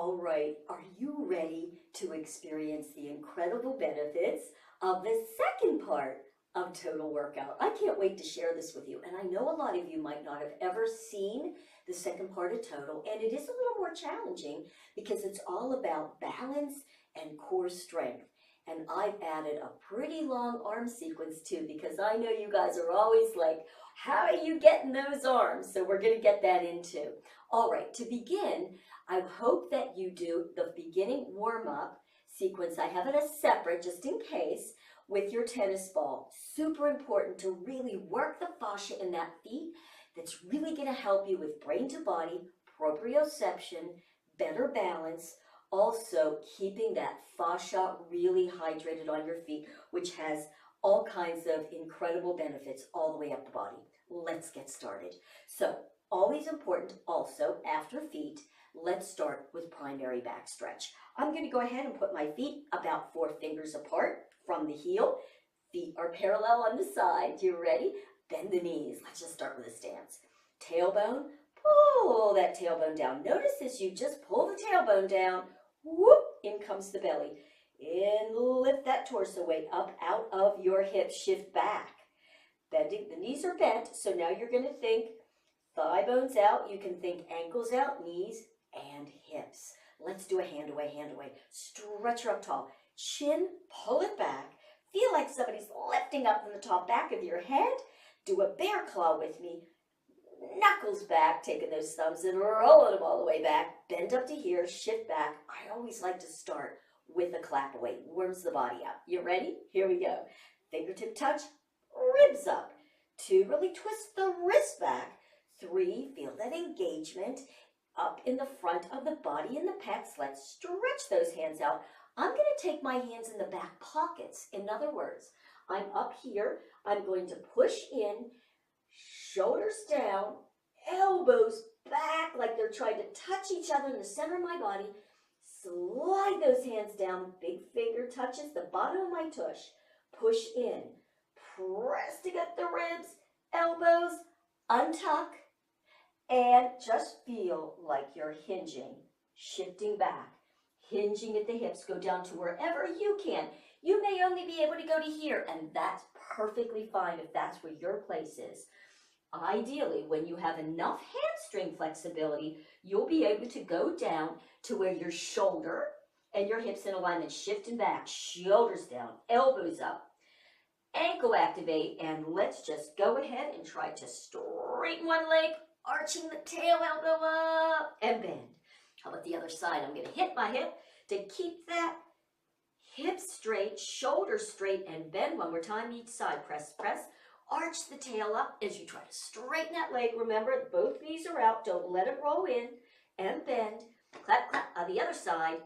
All right, are you ready to experience the incredible benefits of the second part of Total Workout? I can't wait to share this with you. And I know a lot of you might not have ever seen the second part of Total, and it is a little more challenging because it's all about balance and core strength. And I've added a pretty long arm sequence too, because I know you guys are always like, how are you getting those arms? So we're going to get that in too. All right, to begin, I hope that you do the beginning warm-up sequence. I have it as separate just in case with your tennis ball. Super important to really work the fascia in that feet. That's really going to help you with brain to body, proprioception, better balance, also keeping that fascia really hydrated on your feet, which has all kinds of incredible benefits all the way up the body. Let's get started. So, always important also after feet, let's start with primary back stretch. I'm going to go ahead and put my feet about 4 fingers apart from the heel. Feet are parallel on the side. You ready? Bend the knees. Let's just start with a stance. Tailbone, pull that tailbone down. Notice as you just pull the tailbone down, whoop, in comes the belly. And lift that torso weight up out of your hips. Shift back. Bending, the knees are bent, so now you're going to think thigh bones out. You can think ankles out, knees, and hips. Let's do a hand away, hand away. Stretch her up tall. Chin, pull it back. Feel like somebody's lifting up from the top back of your head. Do a bear claw with me. Knuckles back, taking those thumbs and rolling them all the way back. Bend up to here, shift back. I always like to start with a clap away. Warms the body up. You ready? Here we go. Fingertip touch, ribs up. 2, really twist the wrist back. 3, feel that engagement up in the front of the body and the pecs. Let's stretch those hands out. I'm going to take my hands in the back pockets. In other words, I'm up here. I'm going to push in, shoulders down, elbows back like they're trying to touch each other in the center of my body. Slide those hands down. Big finger touches the bottom of my tush. Push in. Press to get the ribs, elbows, untuck, and just feel like you're hinging, shifting back, hinging at the hips. Go down to wherever you can. You may only be able to go to here, and that's perfectly fine if that's where your place is. Ideally, when you have enough hamstring flexibility, you'll be able to go down to where your shoulder and your hips in alignment, shifting back, shoulders down, elbows up. Ankle activate, and let's just go ahead and try to straighten one leg, arching the tail, elbow up, and bend. How about the other side? I'm going to hit my hip to keep that hip straight, shoulder straight, and bend one more time each side. Press, press, arch the tail up as you try to straighten that leg. Remember, both knees are out. Don't let it roll in, and bend. Clap, clap on the other side.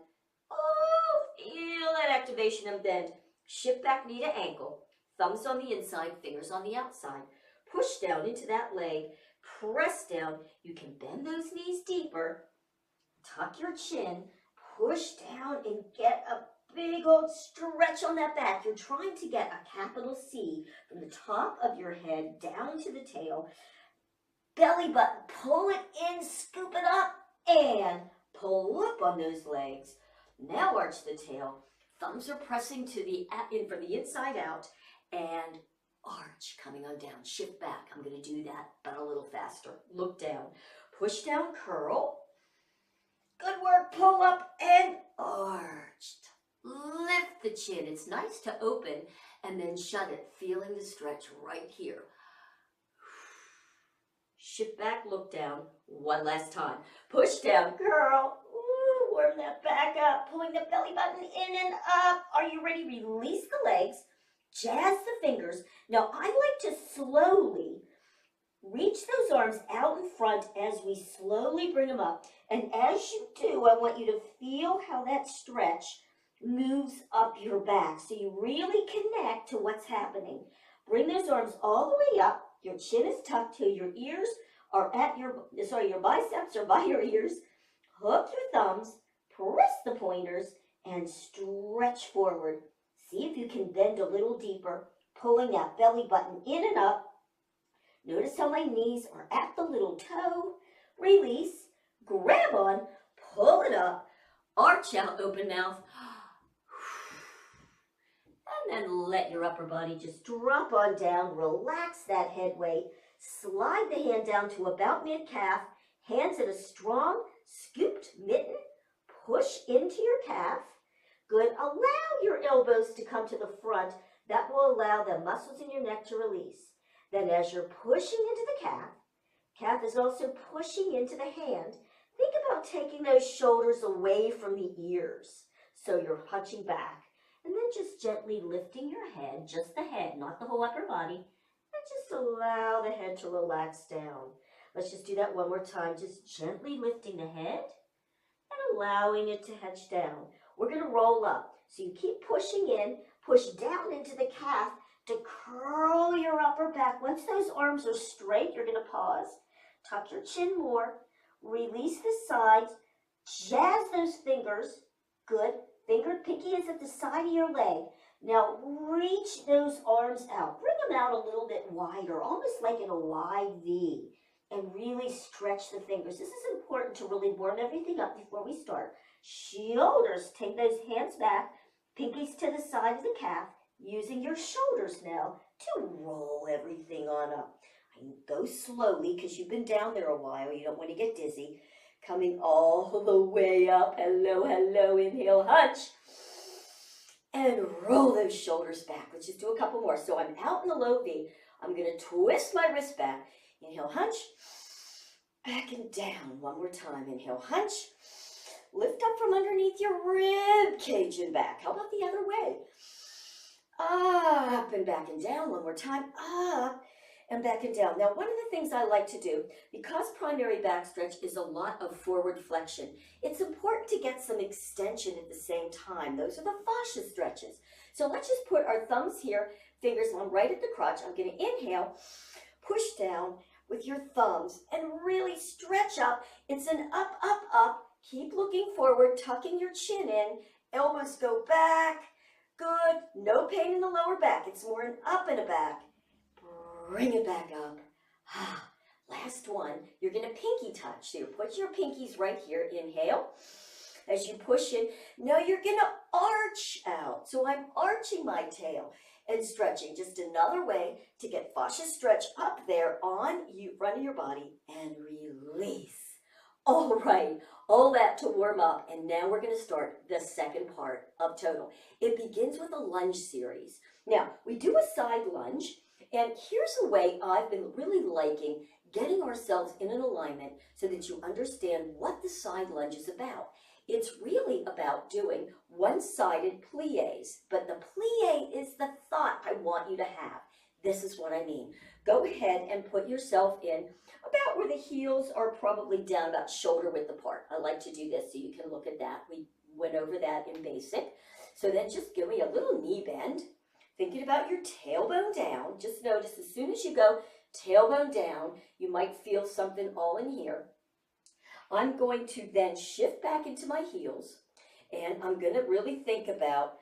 Oh, feel that activation and bend. Shift back knee to ankle. Thumbs on the inside, fingers on the outside. Push down into that leg. Press down. You can bend those knees deeper. Tuck your chin. Push down and get a big old stretch on that back. You're trying to get a capital C from the top of your head down to the tail. Belly button. Pull it in. Scoop it up. And pull up on those legs. Now arch the tail. Thumbs are pressing to the in from the inside out. And arch, coming on down, shift back. I'm going to do that, but a little faster. Look down, push down, curl. Good work, pull up and arched. Lift the chin. It's nice to open and then shut it, feeling the stretch right here. Shift back, look down. One last time. Push down, curl. Ooh, warm that back up, pulling the belly button in and up. Are you ready? Release the legs. Jazz the fingers. Now, I like to slowly reach those arms out in front as we slowly bring them up. And as you do, I want you to feel how that stretch moves up your back. So you really connect to what's happening. Bring those arms all the way up. Your chin is tucked till your ears are at your biceps are by your ears. Hook your thumbs, press the pointers, and stretch forward. See if you can bend a little deeper, pulling that belly button in and up. Notice how my knees are at the little toe. Release, grab on, pull it up, arch out, open mouth. And then let your upper body just drop on down. Relax that head weight. Slide the hand down to about mid-calf. Hands in a strong, scooped mitten. Push into your calf. Good. Allow your elbows to come to the front. That will allow the muscles in your neck to release. Then as you're pushing into the calf is also pushing into the hand. Think about taking those shoulders away from the ears. So you're punching back. And then just gently lifting your head, just the head, not the whole upper body. And just allow the head to relax down. Let's just do that one more time. Just gently lifting the head and allowing it to hedge down. We're going to roll up. So you keep pushing in, push down into the calf to curl your upper back. Once those arms are straight, you're going to pause. Tuck your chin more. Release the sides. Jazz those fingers. Good. Pinky is at the side of your leg. Now reach those arms out. Bring them out a little bit wider, almost like in a wide V. And really stretch the fingers. This is important to really warm everything up before we start. Shoulders, take those hands back. Pinkies to the side of the calf. Using your shoulders now to roll everything on up. And go slowly because you've been down there a while. You don't want to get dizzy. Coming all the way up. Hello, hello. Inhale, hunch. And roll those shoulders back. Let's just do a couple more. So I'm out in the low V. I'm going to twist my wrist back. Inhale, hunch. Back and down. One more time. Inhale, hunch. Lift up from underneath your rib cage and back. How about the other way? Up and back and down. One more time. Up and back and down. Now, one of the things I like to do, because primary back stretch is a lot of forward flexion, it's important to get some extension at the same time. Those are the fascia stretches. So let's just put our thumbs here, fingers on right at the crotch. I'm going to inhale, push down with your thumbs, and really stretch up. It's an up, up, up. Keep looking forward, tucking your chin in. Elbows go back. Good. No pain in the lower back. It's more an up and a back. Bring it back up. Last one. You're going to pinky touch. So you put your pinkies right here. Inhale. As you push in, now you're going to arch out. So I'm arching my tail and stretching. Just another way to get fascia stretch up there on you, front of your body, and release. All right, all that to warm up, and now we're going to start the second part of total. It begins with a lunge series. Now, we do a side lunge, and here's a way I've been really liking getting ourselves in an alignment so that you understand what the side lunge is about. It's really about doing one-sided plies, but the plie is the thought I want you to have. This is what I mean. Go ahead and put yourself in about where the heels are probably down about shoulder width apart. I like to do this so you can look at that. We went over that in basic. So then just give me a little knee bend. Thinking about your tailbone down. Just notice as soon as you go tailbone down, you might feel something all in here. I'm going to then shift back into my heels, and I'm going to really think about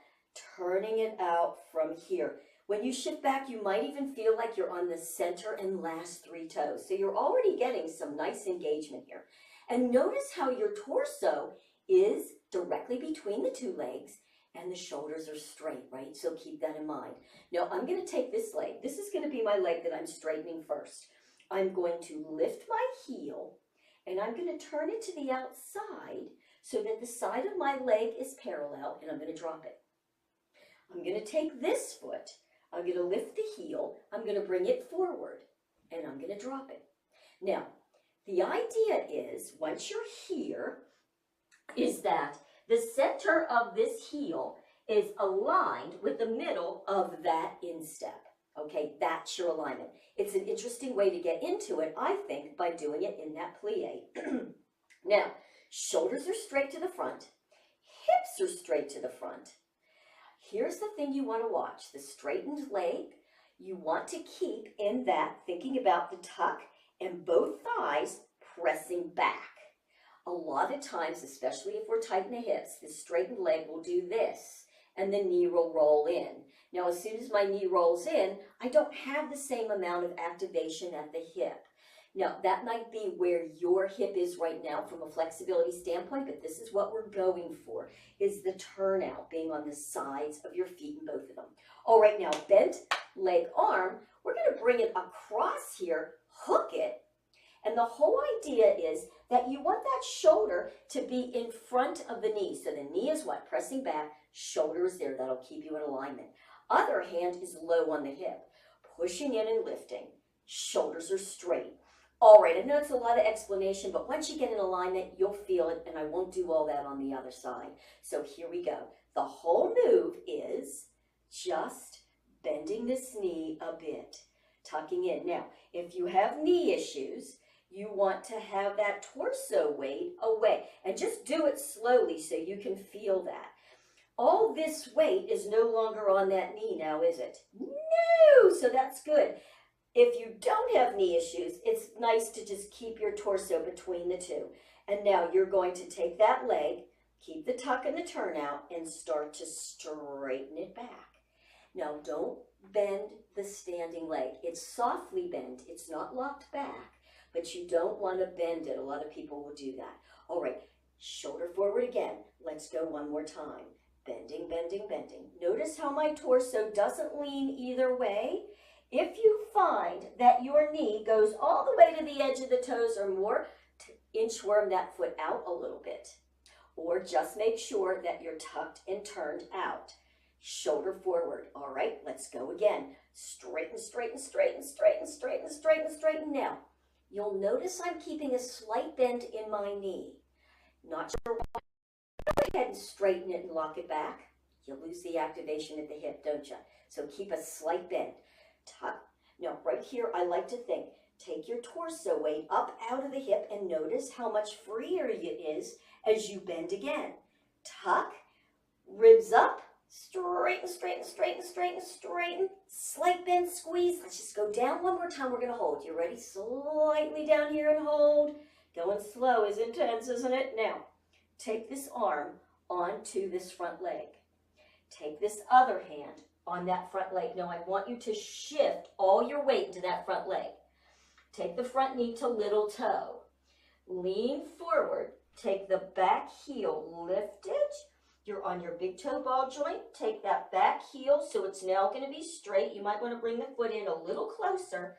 turning it out from here. When you shift back, you might even feel like you're on the center and last three toes. So you're already getting some nice engagement here. And notice how your torso is directly between the two legs and the shoulders are straight, right? So keep that in mind. Now I'm going to take this leg. This is going to be my leg that I'm straightening first. I'm going to lift my heel and I'm going to turn it to the outside so that the side of my leg is parallel, and I'm going to drop it. I'm going to take this foot. I'm going to lift the heel, I'm going to bring it forward, and I'm going to drop it. Now, the idea is, once you're here, is that the center of this heel is aligned with the middle of that instep. Okay, that's your alignment. It's an interesting way to get into it, I think, by doing it in that plie. Now, shoulders are straight to the front, hips are straight to the front. Here's the thing you want to watch, the straightened leg. You want to keep in that, thinking about the tuck and both thighs pressing back. A lot of times, especially if we're tight in the hips, the straightened leg will do this, and the knee will roll in. Now, as soon as my knee rolls in, I don't have the same amount of activation at the hip. Now, that might be where your hip is right now from a flexibility standpoint, but this is what we're going for, is the turnout being on the sides of your feet in both of them. All right, now, bent leg arm, we're going to bring it across here, hook it, and the whole idea is that you want that shoulder to be in front of the knee. So the knee is what? Pressing back, shoulder is there. That'll keep you in alignment. Other hand is low on the hip, pushing in and lifting. Shoulders are straight. All right, I know it's a lot of explanation, but once you get in alignment, you'll feel it, and I won't do all that on the other side. So here we go. The whole move is just bending this knee a bit, tucking in. Now, if you have knee issues, you want to have that torso weight away, and just do it slowly so you can feel that. All this weight is no longer on that knee now, is it? No, so that's good. If you don't have knee issues, it's nice to just keep your torso between the two. And now you're going to take that leg, keep the tuck and the turnout, and start to straighten it back. Now, don't bend the standing leg. It's softly bent. It's not locked back, but you don't want to bend it. A lot of people will do that. All right, shoulder forward again. Let's go one more time. Bending, bending, bending. Notice how my torso doesn't lean either way. If you find that your knee goes all the way to the edge of the toes or more, inchworm that foot out a little bit. Or just make sure that you're tucked and turned out. Shoulder forward. All right, let's go again. Straighten, straighten, straighten, straighten, straighten, straighten, straighten. Now, you'll notice I'm keeping a slight bend in my knee. Not sure why. Go ahead and straighten it and lock it back. You lose the activation at the hip, don't you? So keep a slight bend. Tuck. Now, right here, I like to think, take your torso weight up out of the hip and notice how much freer it is as you bend again. Tuck, ribs up, straighten, straighten, straighten, straighten, straighten, slight bend, squeeze. Let's just go down one more time. We're going to hold. You ready? Slightly down here and hold. Going slow is intense, isn't it? Now, take this arm onto this front leg. Take this other hand on that front leg. Now I want you to shift all your weight into that front leg. Take the front knee to little toe. Lean forward. Take the back heel, lift it. You're on your big toe ball joint. Take that back heel so it's now going to be straight. You might want to bring the foot in a little closer.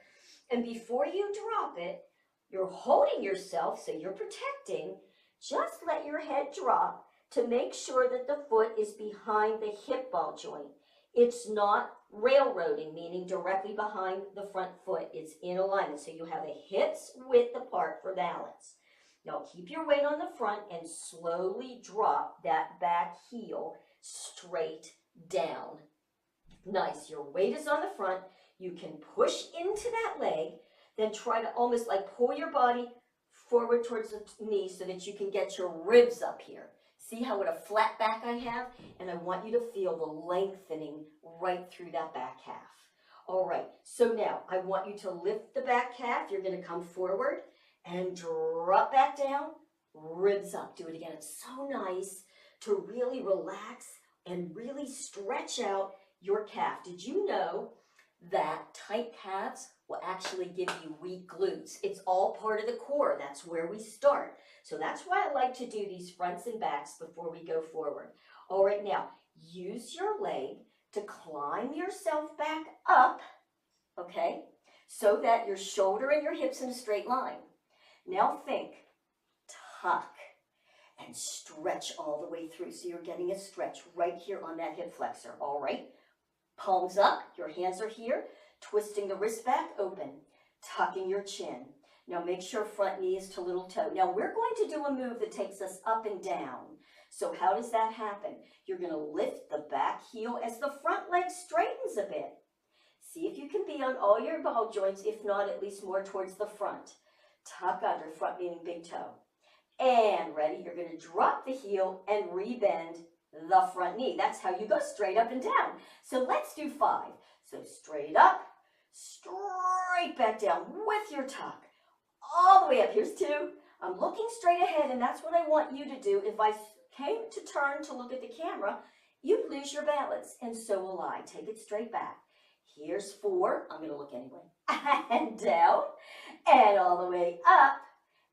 And before you drop it, you're holding yourself so you're protecting. Just let your head drop to make sure that the foot is behind the hip ball joint. It's not railroading, meaning directly behind the front foot. It's in alignment, so you have the hips width apart for balance. Now keep your weight on the front and slowly drop that back heel straight down. Nice, your weight is on the front. You can push into that leg, then try to almost like pull your body forward towards the knee so that you can get your ribs up here. See how what a flat back I have? And I want you to feel the lengthening right through that back half. All right, so now I want you to lift the back calf. You're going to come forward and drop back down, ribs up. Do it again. It's so nice to really relax and really stretch out your calf. Did you know that tight calves will actually give you weak glutes? It's all part of the core. That's where we start. So that's why I like to do these fronts and backs before we go forward. All right, now use your leg to climb yourself back up, okay, so that your shoulder and your hips in a straight line. Now think, tuck, and stretch all the way through. So you're getting a stretch right here on that hip flexor. All right, palms up, your hands are here, twisting the wrist back open, tucking your chin. Now make sure front knee is to little toe. Now we're going to do a move that takes us up and down. So how does that happen? You're going to lift the back heel as the front leg straightens a bit. See if you can be on all your ball joints, if not at least more towards the front. Tuck under, front meaning big toe. And ready, you're going to drop the heel and rebend the front knee. That's how you go straight up and down. So let's do 5. So straight up, straight back down with your tuck. All the way up. Here's 2. I'm looking straight ahead, and that's what I want you to do. If I came to turn to look at the camera, you'd lose your balance, and so will I. Take it straight back. Here's 4. I'm going to look anyway. And down, and all the way up,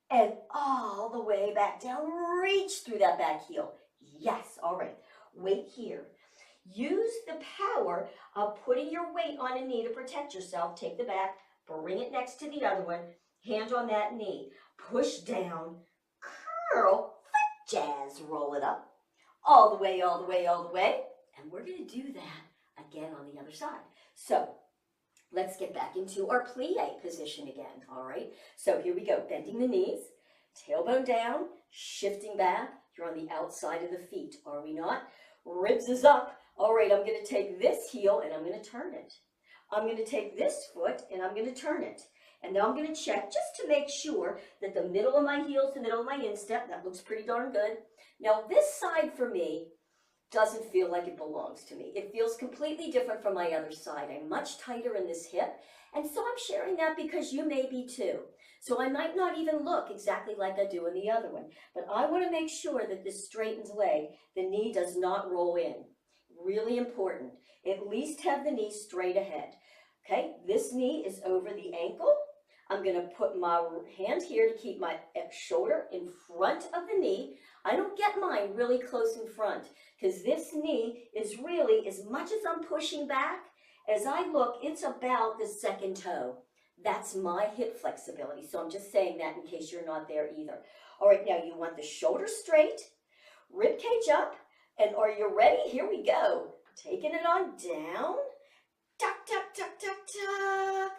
and all the way back down. Reach through that back heel. Yes, all right. Weight here. Use the power of putting your weight on a knee to protect yourself. Take the back, bring it next to the other one, hand on that knee. Push down, curl, foot jazz, roll it up. All the way, all the way, all the way. And we're going to do that again on the other side. So let's get back into our plie position again, all right? So here we go, bending the knees, tailbone down, shifting back. You're on the outside of the feet, are we not? Ribs is up. All right, I'm going to take this heel and I'm going to turn it. I'm going to take this foot and I'm going to turn it. And now I'm going to check just to make sure that the middle of my heel is the middle of my instep. That looks pretty darn good. Now this side for me doesn't feel like it belongs to me. It feels completely different from my other side. I'm much tighter in this hip. And so I'm sharing that because you may be too. So I might not even look exactly like I do in the other one. But I want to make sure that this straightens leg, the knee does not roll in. Really important. At least have the knee straight ahead. Okay, this knee is over the ankle. I'm going to put my hand here to keep my shoulder in front of the knee. I don't get mine really close in front because this knee is really, as much as I'm pushing back, as I look, it's about the second toe. That's my hip flexibility. So I'm just saying that in case you're not there either. All right, now you want the shoulder straight, rib cage up, and are you ready? Here we go. Taking it on down. Tuck, tuck, tuck, tuck, tuck.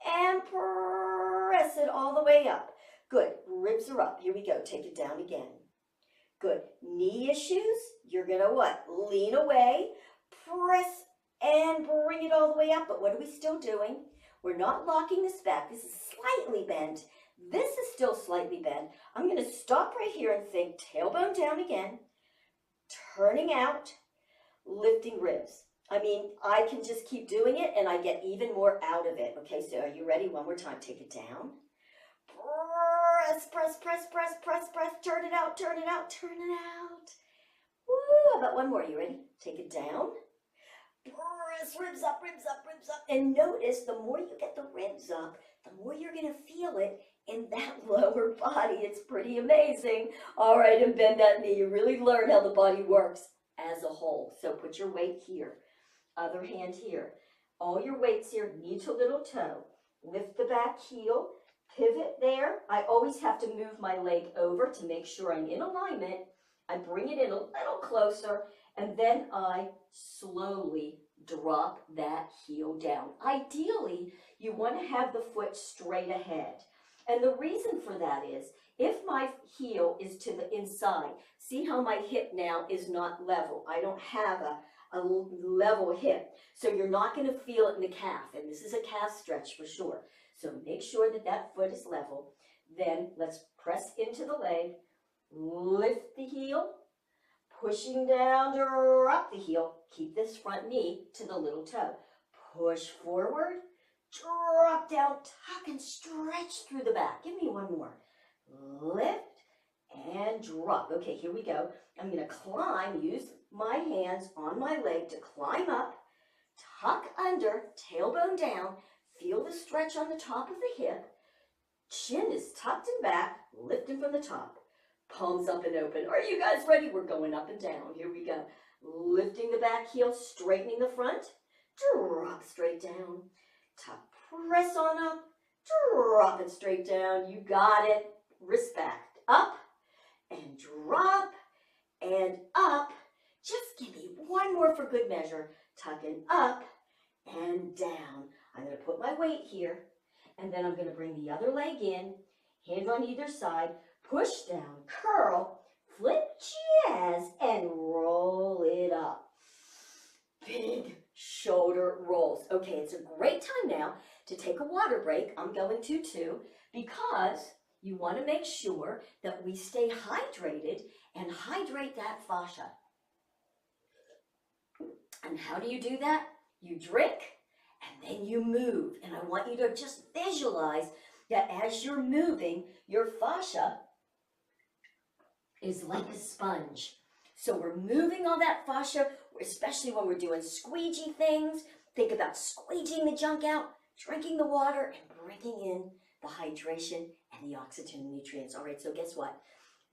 And press it all the way up. Good. Ribs are up. Here we go. Take it down again. Good. Knee issues, you're going to what? Lean away, press, and bring it all the way up. But what are we still doing? We're not locking this back. This is slightly bent. This is still slightly bent. I'm going to stop right here and think tailbone down again, turning out, lifting ribs. I mean, I can just keep doing it and I get even more out of it. Okay, so are you ready? One more time. Take it down. Press, press, press, press, press, press. Turn it out, turn it out, turn it out. Woo, how about one more? You ready? Take it down. Press, ribs up, ribs up, ribs up. And notice the more you get the ribs up, the more you're going to feel it in that lower body. It's pretty amazing. All right, and bend that knee. You really learn how the body works as a whole. So put your weight here. Other hand here. All your weights here, knee to little toe. Lift the back heel, pivot there. I always have to move my leg over to make sure I'm in alignment. I bring it in a little closer, and then I slowly drop that heel down. Ideally, you want to have the foot straight ahead. And the reason for that is, if my heel is to the inside, see how my hip now is not level. I don't have a level hip. So you're not going to feel it in the calf. And this is a calf stretch for sure. So make sure that that foot is level. Then let's press into the leg. Lift the heel. Pushing down, drop the heel. Keep this front knee to the little toe. Push forward. Drop down, tuck and stretch through the back. Give me one more. Lift and drop. Okay, here we go. I'm going to climb, use my hands on my leg to climb up, tuck under, tailbone down, feel the stretch on the top of the hip, chin is tucked in back, lifting from the top, palms up and open. Are you guys ready? We're going up and down. Here we go. Lifting the back heel, straightening the front, drop straight down, tuck, press on up, drop it straight down. You got it. Wrist back, up and drop and up. Just give me one more for good measure. Tucking up and down. I'm going to put my weight here, and then I'm going to bring the other leg in, hand on either side, push down, curl, flip, jazz, and roll it up. Big shoulder rolls. Okay, it's a great time now to take a water break. I'm going to too, because you want to make sure that we stay hydrated and hydrate that fascia. And how do you do that? You drink and then you move. And I want you to just visualize that as you're moving, your fascia is like a sponge. So we're moving all that fascia, especially when we're doing squeegee things Think about squeegeeing the junk out, drinking the water, and bringing in the hydration and the oxygen and nutrients. All right, so guess what?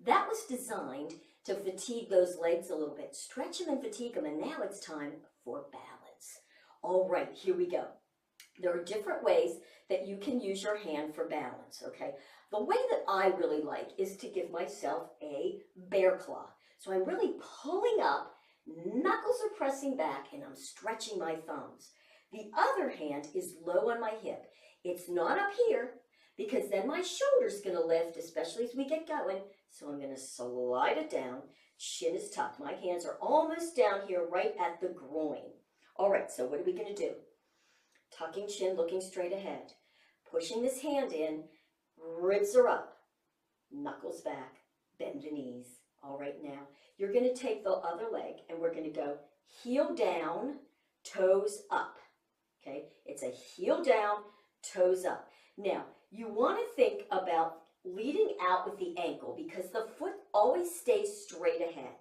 That was designed to fatigue those legs a little bit, stretch them and fatigue them, and now it's time for balance. All right, here we go. There are different ways that you can use your hand for balance, okay? The way that I really like is to give myself a bear claw. So I'm really pulling up, knuckles are pressing back, and I'm stretching my thumbs. The other hand is low on my hip. It's not up here because then my shoulder's gonna lift, especially as we get going. So I'm gonna slide it down. Chin is tucked. My hands are almost down here right at the groin. All right, so what are we gonna do? Tucking chin, looking straight ahead. Pushing this hand in, ribs are up, knuckles back, bend the knees. All right, now you're gonna take the other leg and we're gonna go heel down, toes up. Okay, it's a heel down, toes up. Now, you want to think about leading out with the ankle because the foot always stays straight ahead.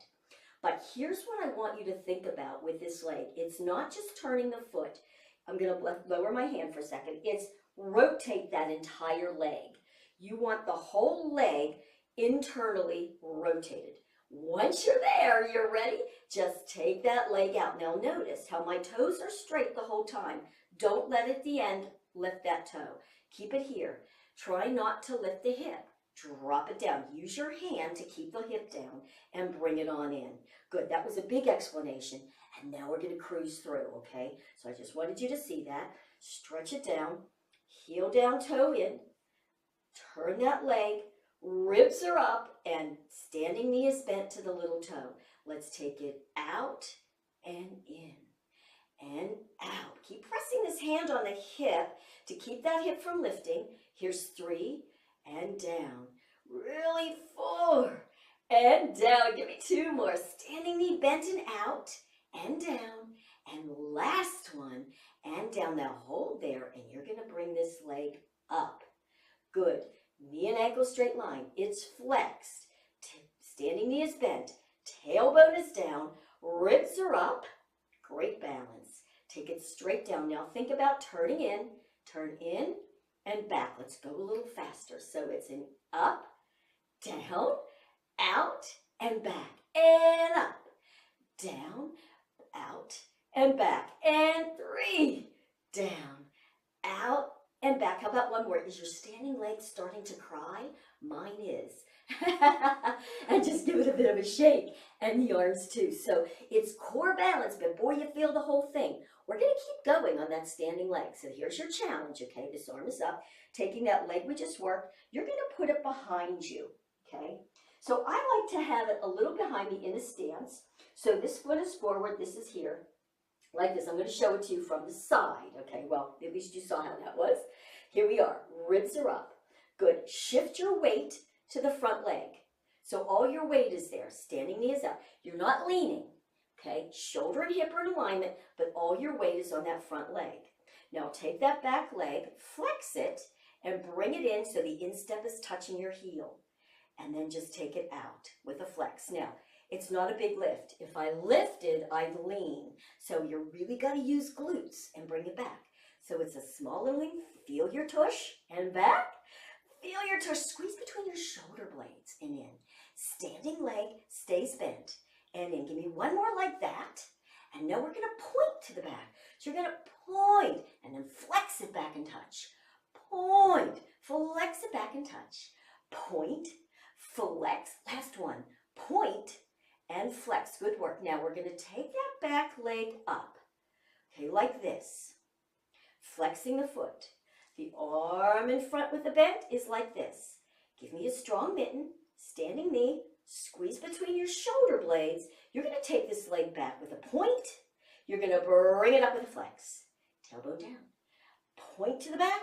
But here's what I want you to think about with this leg. It's not just turning the foot. I'm going to lower my hand for a second. It's rotate that entire leg. You want the whole leg internally rotated. Once you're there, you're ready, just take that leg out. Now notice how my toes are straight the whole time. Don't let at the end lift that toe. Keep it here. Try not to lift the hip. Drop it down. Use your hand to keep the hip down and bring it on in. Good, that was a big explanation. And now we're going to cruise through, okay? So I just wanted you to see that. Stretch it down, heel down, toe in. Turn that leg, ribs are up, and standing knee is bent to the little toe. Let's take it out and in and out. Keep pressing this hand on the hip to keep that hip from lifting. Here's 3 and down. Really 4 and down. Give me 2 more. Standing knee bent and out and down. And last one and down. Now hold there and you're going to bring this leg up. Good. Knee and ankle straight line. It's flexed. Standing knee is bent. Tailbone is down. Ribs are up. Great balance. Take it straight down. Now think about turning in. Turn in and back. Let's go a little faster. So it's an up, down, out, and back. And up, down, out, and back. And 3, down, out, and back. How about one more? Is your standing leg starting to cry? Mine is. And just give it a bit of a shake. And the arms too. So it's core balance, but boy, you feel the whole thing. We're going to keep going on that standing leg. So here's your challenge, okay? This arm is up. Taking that leg we just worked, you're going to put it behind you, okay? So I like to have it a little behind me in a stance. So this foot is forward, this is here. Like this. I'm going to show it to you from the side, okay? Well, at least you saw how that was. Here we are. Ribs are up. Good. Shift your weight to the front leg. So all your weight is there. Standing knee is up. You're not leaning, okay? Shoulder and hip are in alignment, but all your weight is on that front leg. Now take that back leg, flex it, and bring it in so the instep is touching your heel. And then just take it out with a flex. Now, it's not a big lift. If I lifted, I'd lean. So you really got to use glutes and bring it back. So it's a small little lean. Feel your tush and back. Feel your tush. Squeeze between your shoulder blades and in. Standing leg stays bent. And in. Give me one more like that. And now we're going to point to the back. So you're going to point and then flex it back and touch. Point. Flex it back and touch. Point. Flex. Last one. Point and flex. Good work. Now we're going to take that back leg up. Okay, like this. Flexing the foot. The arm in front with the bend is like this. Give me a strong mitten. Standing knee. Squeeze between your shoulder blades. You're going to take this leg back with a point. You're going to bring it up with a flex. Tailbone down. Point to the back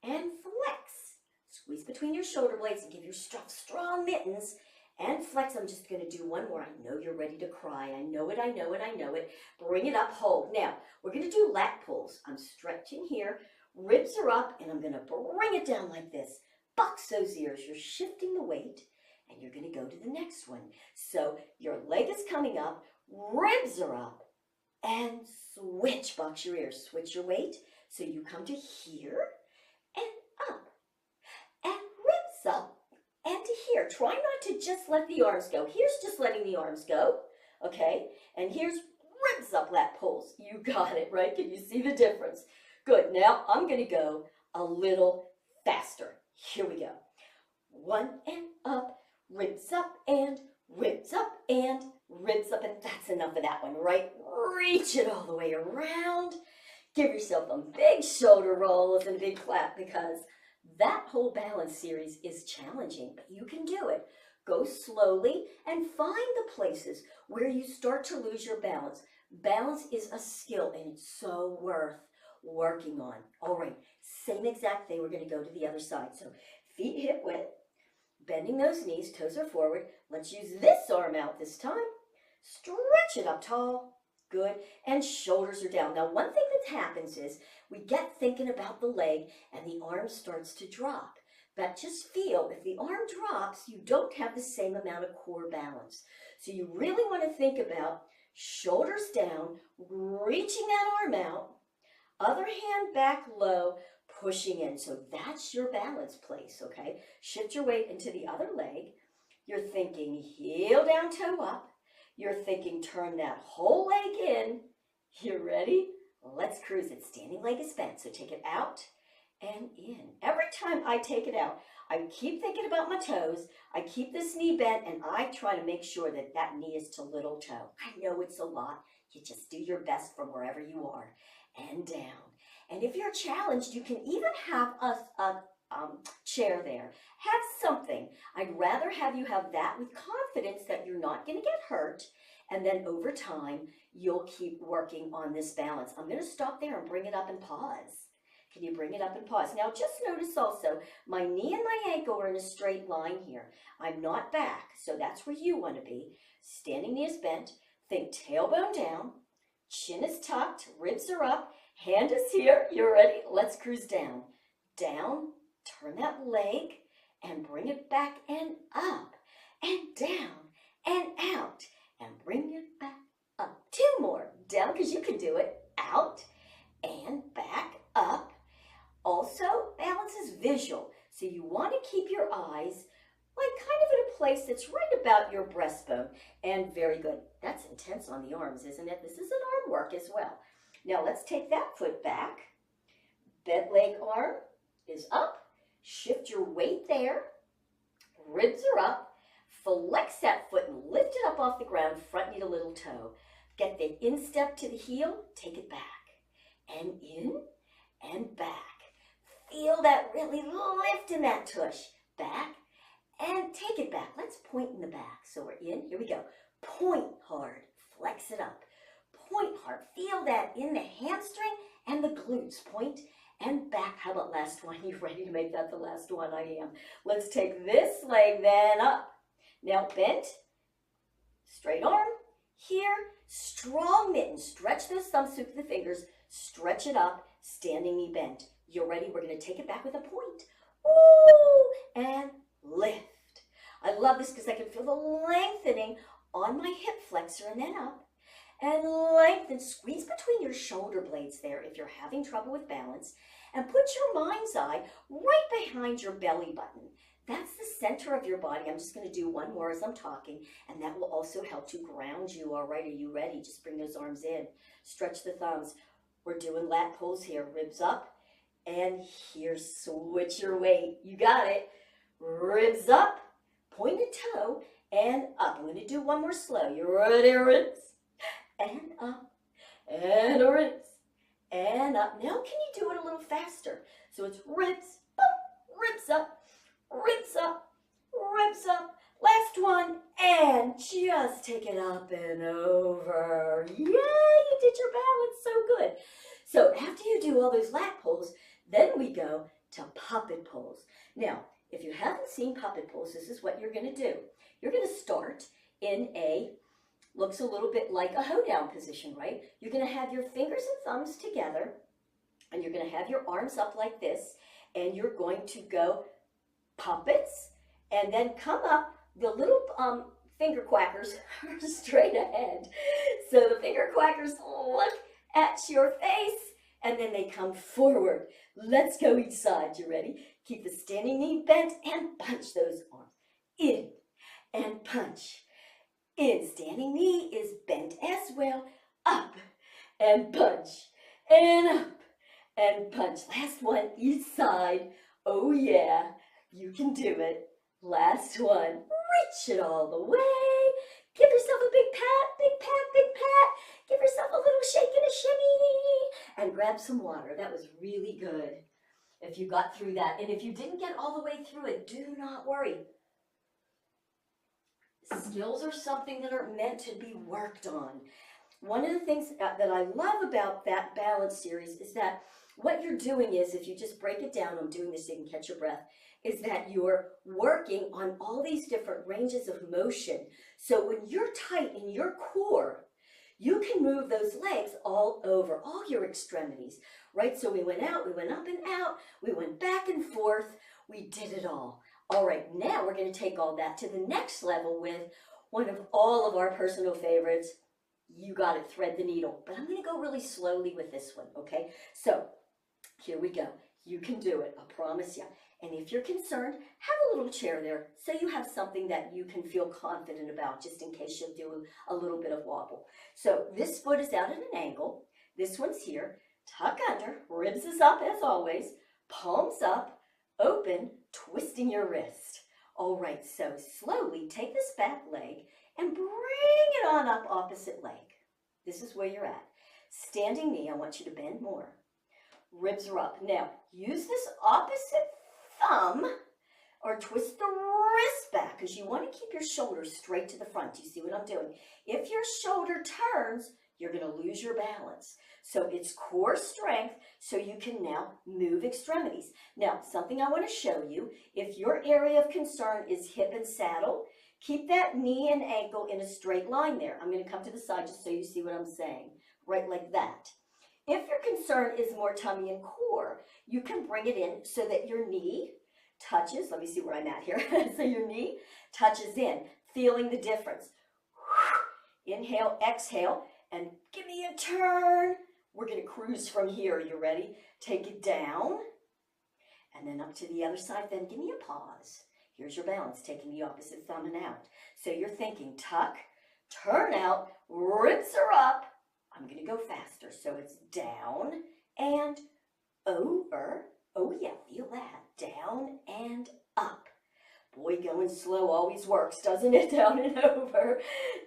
and flex. Squeeze between your shoulder blades and give yourself strong mittens and flex. I'm just going to do one more. I know you're ready to cry. I know it, I know it, I know it. Bring it up, hold. Now, we're going to do lat pulls. I'm stretching here. Ribs are up, and I'm going to bring it down like this. Box those ears. You're shifting the weight, and you're going to go to the next one. So your leg is coming up. Ribs are up. and switch. Box your ears, switch your weight. So you come to here and up and ribs up and to here. Try not to just let the arms go. Here's just letting the arms go, okay? And here's ribs up, lat pulls. You got it, right? Can you see the difference? Good. Now I'm going to go a little faster. Here we go. 1 and up, ribs up and ribs up and ribs up. And that's enough of that one, right? Reach it all the way around. Give yourself a big shoulder rolls and a big clap, because that whole balance series is challenging, but you can do it. Go slowly and find the places where you start to lose your balance. Balance is a skill and it's so worth working on. All right, same exact thing. We're going to go to the other side. So feet hip width, bending those knees, toes are forward. Let's use this arm out this time. Stretch it up tall. Good. And shoulders are down. Now, one thing that happens is we get thinking about the leg and the arm starts to drop. But just feel, if the arm drops, you don't have the same amount of core balance. So you really want to think about shoulders down, reaching that arm out, other hand back low, pushing in. So that's your balance place, okay? Shift your weight into the other leg. You're thinking heel down, toe up. You're thinking turn that whole leg in. You ready? Let's cruise it. Standing leg is bent, so take it out and in. Every time I take it out, I keep thinking about my toes. I keep this knee bent, and I try to make sure that that knee is to little toe. I know it's a lot. You just do your best from wherever you are. And down. And if you're challenged, you can even have a chair there. Have something. I'd rather have you have that with confidence that you're not going to get hurt. And then over time, you'll keep working on this balance. I'm going to stop there and bring it up and pause. Can you bring it up and pause? Now just notice also, my knee and my ankle are in a straight line here. I'm not back, so that's where you want to be. Standing knee is bent. Think tailbone down. Chin is tucked. Ribs are up. Hand is here. You're ready? Let's cruise down. Down. Turn that leg and bring it back and up and down and out and bring it back up. 2 more. Down, because you can do it. Out and back up. Also, balance is visual. So you want to keep your eyes like kind of in a place that's right about your breastbone. And very good. That's intense on the arms, isn't it? This is an arm work as well. Now let's take that foot back. Bent leg arm is up. Shift your weight there. Ribs are up. Flex that foot and lift it up off the ground, front knee to little toe. Get the instep to the heel, take it back. And in and back. Feel that really lift in that tush. Back and take it back. Let's point in the back. So we're in, here we go. Point hard, flex it up. Point hard, feel that in the hamstring and the glutes. Point and back. How about last one? You ready to make that the last one? I am. Let's take this leg then up. Now bent, straight arm, here, strong mitten. Stretch those thumbs through the fingers, stretch it up, standing knee bent. You're ready? We're going to take it back with a point. Ooh, and lift. I love this because I can feel the lengthening on my hip flexor and then up. And lengthen, squeeze between your shoulder blades there if you're having trouble with balance. And put your mind's eye right behind your belly button. That's the center of your body. I'm just going to do one more as I'm talking, and that will also help to ground you. All right, are you ready? Just bring those arms in. Stretch the thumbs. We're doing lat pulls here. Ribs up, and here, switch your weight. You got it. Ribs up, pointed toe, and up. I'm going to do one more slow. You ready? Ribs, and up, and ribs, and up. Now can you do it a little faster? So it's ribs up, ribs up, ribs up, ribs up. Last one, and just take it up and over. Yay, you did your balance so good. So after you do all those lat pulls, then we go to puppet pulls. Now, if you haven't seen puppet pulls, this is what you're going to do. You're going to start in a, looks a little bit like a hoedown position, right? You're going to have your fingers and thumbs together, and you're going to have your arms up like this, and you're going to go puppets, and then come up. The little finger quackers are straight ahead. So the finger quackers look at your face and then they come forward. Let's go each side. You ready? Keep the standing knee bent and punch those arms. In and punch. In. Standing knee is bent as well. Up and punch. And up and punch. Last one each side. Oh yeah, you can do it. Last one. Reach it all the way. Give yourself a big pat, big pat, big pat. Give yourself a little shake and a shimmy. And grab some water. That was really good if you got through that. And if you didn't get all the way through it, do not worry. Skills are something that are meant to be worked on. One of the things that I love about that balance series is that what you're doing is, if you just break it down, I'm doing this so you can catch your breath, is that you're working on all these different ranges of motion. So when you're tight in your core, you can move those legs all over, all your extremities, right? So we went out, we went up and out, we went back and forth, we did it all. All right, now we're going to take all that to the next level with one of all of our personal favorites. You got it, thread the needle. But I'm going to go really slowly with this one, okay? So here we go. You can do it, I promise you. And if you're concerned, have a little chair there so you have something that you can feel confident about just in case you do a little bit of wobble. So this foot is out at an angle. This one's here. Tuck under, ribs is up as always, palms up, open, twisting your wrist. All right, so slowly take this back leg and bring it on up opposite leg. This is where you're at. Standing knee, I want you to bend more. Ribs are up. Now, use this opposite thumb or twist the wrist back because you want to keep your shoulders straight to the front. Do you see what I'm doing? If your shoulder turns, you're going to lose your balance. So it's core strength so you can now move extremities. Now, something I want to show you, if your area of concern is hip and saddle, keep that knee and ankle in a straight line there. I'm going to come to the side just so you see what I'm saying, right like that. If your concern is more tummy and core, you can bring it in so that your knee touches. Let me see where I'm at here. So your knee touches in, feeling the difference. Inhale, exhale, and give me a turn. We're going to cruise from here. You ready? Take it down, and then up to the other side. Then give me a pause. Here's your balance, taking the opposite thumb and out. So you're thinking tuck, turn out, ribs are up. I'm going to go faster. So it's down and over. Oh yeah, feel that. Down and up. Boy, going slow always works, doesn't it? Down and over.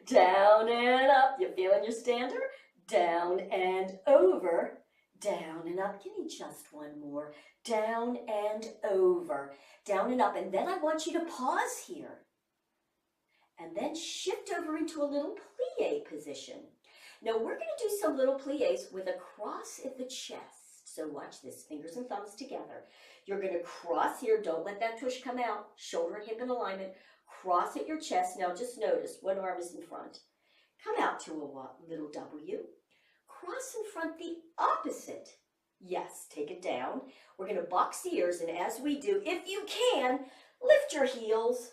Down and up. You feeling your stander? Down and over. Down and up. Give me just one more. Down and over. Down and up. And then I want you to pause here. And then shift over into a little plie position. Now we're going to do some little plies with a cross at the chest. So watch this, fingers and thumbs together. You're going to cross here. Don't let that tush come out. Shoulder and hip in alignment. Cross at your chest. Now just notice one arm is in front. Come out to a little W. Cross in front the opposite. Yes, take it down. We're going to box the ears, and as we do, if you can, lift your heels.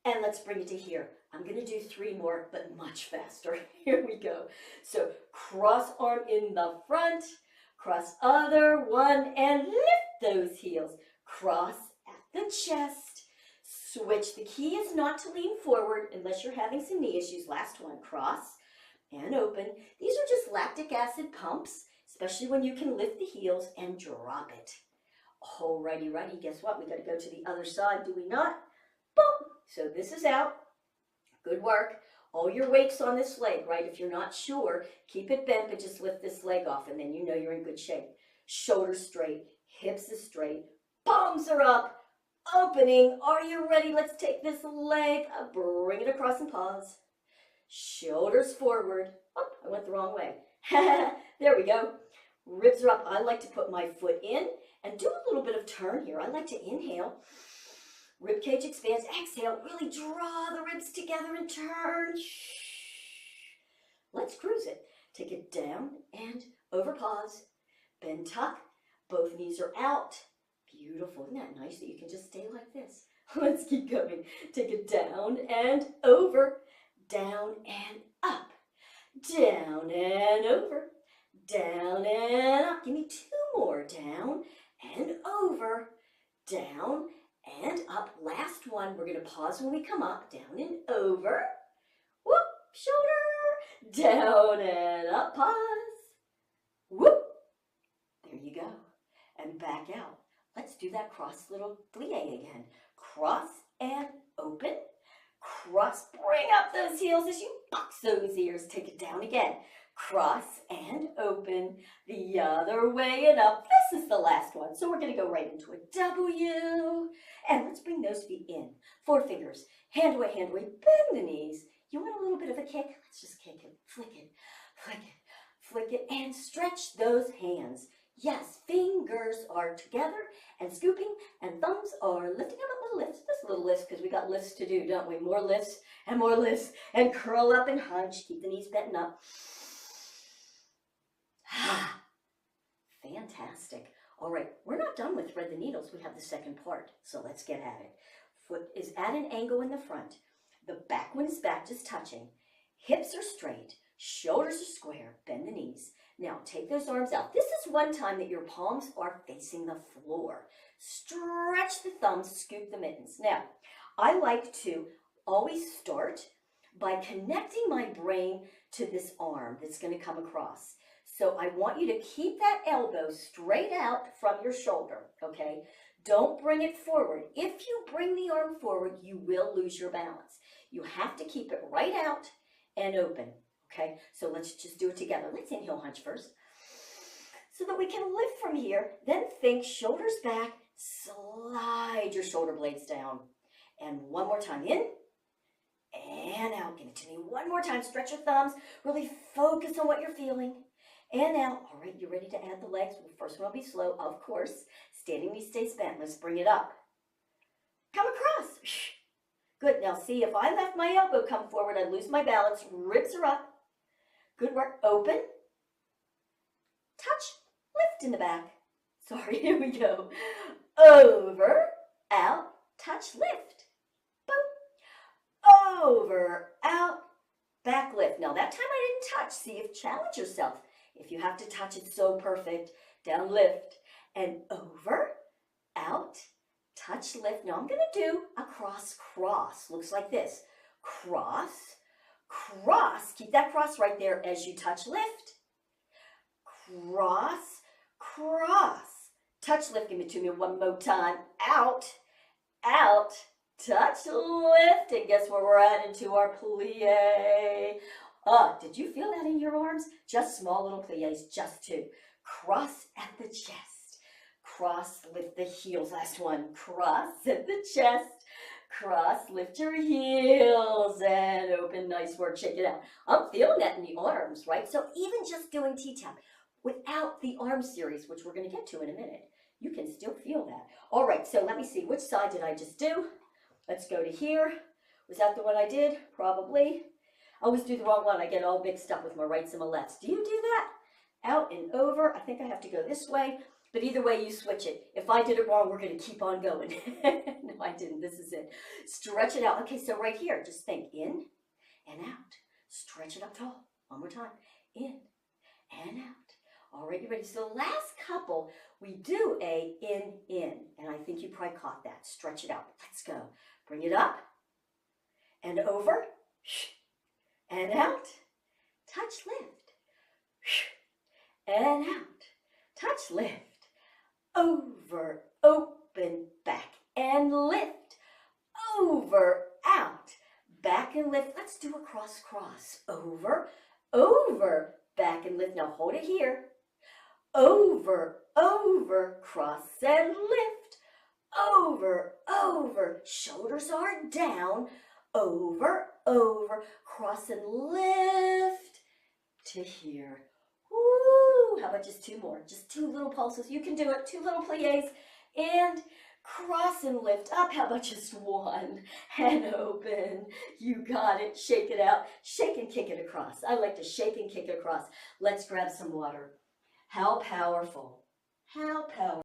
And let's bring it to here. I'm going to do 3 more, but much faster. Here we go. So cross arm in the front, cross other one, and lift those heels. Cross at the chest. Switch. The key is not to lean forward unless you're having some knee issues. Last one, cross and open. These are just lactic acid pumps, especially when you can lift the heels and drop it. Alrighty, righty. Guess what? We got to go to the other side, do we not? Boom. So this is out. Good work. All your weight's on this leg, right? If you're not sure, keep it bent, but just lift this leg off, and then you know you're in good shape. Shoulders straight, hips is straight, palms are up, opening. Are you ready? Let's take this leg, bring it across and pause. Shoulders forward. Oh, I went the wrong way. There we go. Ribs are up. I like to put my foot in and do a little bit of turn here. I like to inhale. Rib cage expands. Exhale. Really draw the ribs together and turn. Let's cruise it. Take it down and over. Pause. Bend, tuck. Both knees are out. Beautiful. Isn't that nice that you can just stay like this? Let's keep going. Take it down and over, down and up, down and over, down and up. Give me two more. Down and over, down and up. Last one. We're going to pause when we come up. Down and over. Whoop, shoulder. Down and up. Pause. Whoop. There you go. And back out. Let's do that cross little plie again. Cross and open. Cross. Bring up those heels as you box those ears. Take it down again. Cross and open. The other way and up. This is the last one. So we're going to go right into a W. And let's bring those feet in. 4 fingers. Hand away, hand away. Bend the knees. You want a little bit of a kick? Let's just kick it. Flick it. Flick it. Flick it. And stretch those hands. Yes, fingers are together and scooping, and thumbs are lifting up a little lift. Just a little lift because we got lifts to do, don't we? More lifts, and curl up and hunch. Keep the knees bent up. Fantastic. All right, we're not done with thread the needles. We have the second part, so let's get at it. Foot is at an angle in the front. The back one is back, just touching. Hips are straight. Shoulders are square. Bend the knees. Now, take those arms out. This is one time that your palms are facing the floor. Stretch the thumbs, scoop the mittens. Now, I like to always start by connecting my brain to this arm that's going to come across. So I want you to keep that elbow straight out from your shoulder, okay? Don't bring it forward. If you bring the arm forward, you will lose your balance. You have to keep it right out and open. Okay, so let's just do it together. Let's inhale, hunch first, so that we can lift from here. Then think shoulders back, slide your shoulder blades down. And one more time, in and out. Give it to me one more time. Stretch your thumbs. Really focus on what you're feeling. And out. All right, you ready to add the legs? Well, first one will be slow, of course. Standing knee stays bent. Let's bring it up. Come across. Good. Now see, if I let my elbow come forward, I lose my balance. Ribs are up. Good work. Open. Touch. Lift in the back. Sorry, here we go. Over, out, touch, lift. Boom. Over, out, back, lift. Now that time I didn't touch. See, if challenge yourself. If you have to touch, it's so perfect. Down, lift. And over, out, touch, lift. Now I'm going to do a cross. Looks like this. Cross. Cross, keep that cross right there as you touch, lift. Cross, cross, touch, lift. Give it to me one more time. Out, out, touch, lift. And guess where we're at? Into our plie. Did you feel that in your arms? Just small little plies, just 2. Cross at the chest. Cross, lift the heels. Last one. Cross at the chest. Cross, lift your heels and open. Nice work. Shake it out. I'm feeling that in the arms, right? So even just doing T-Tapp without the arm series, which we're going to get to in a minute, you can still feel that. All right, so let me see. Which side did I just do? Let's go to here. Was that the one I did? Probably. I always do the wrong one. I get all mixed up with my rights and my lefts. Do you do that? Out and over. I think I have to go this way. But either way, you switch it. If I did it wrong, we're going to keep on going. No, I didn't. This is it. Stretch it out. Okay, so right here, just think in and out. Stretch it up tall. One more time. In and out. All right, you ready? So the last couple, we do a in. And I think you probably caught that. Stretch it out. Let's go. Bring it up and over and out. Touch, lift. And out. Touch, lift. Over, open, back, and lift. Over, out, back and lift. Let's do a cross. Over, back and lift. Now hold it here. Over, cross and lift. Over, shoulders are down. Over, cross and lift to here. Woo! How about just 2 more? Just 2 little pulses. You can do it. 2 little plies and cross and lift up. How about just 1 and open? You got it. Shake it out. Shake and kick it across. I like to shake and kick it across. Let's grab some water. How powerful. How powerful.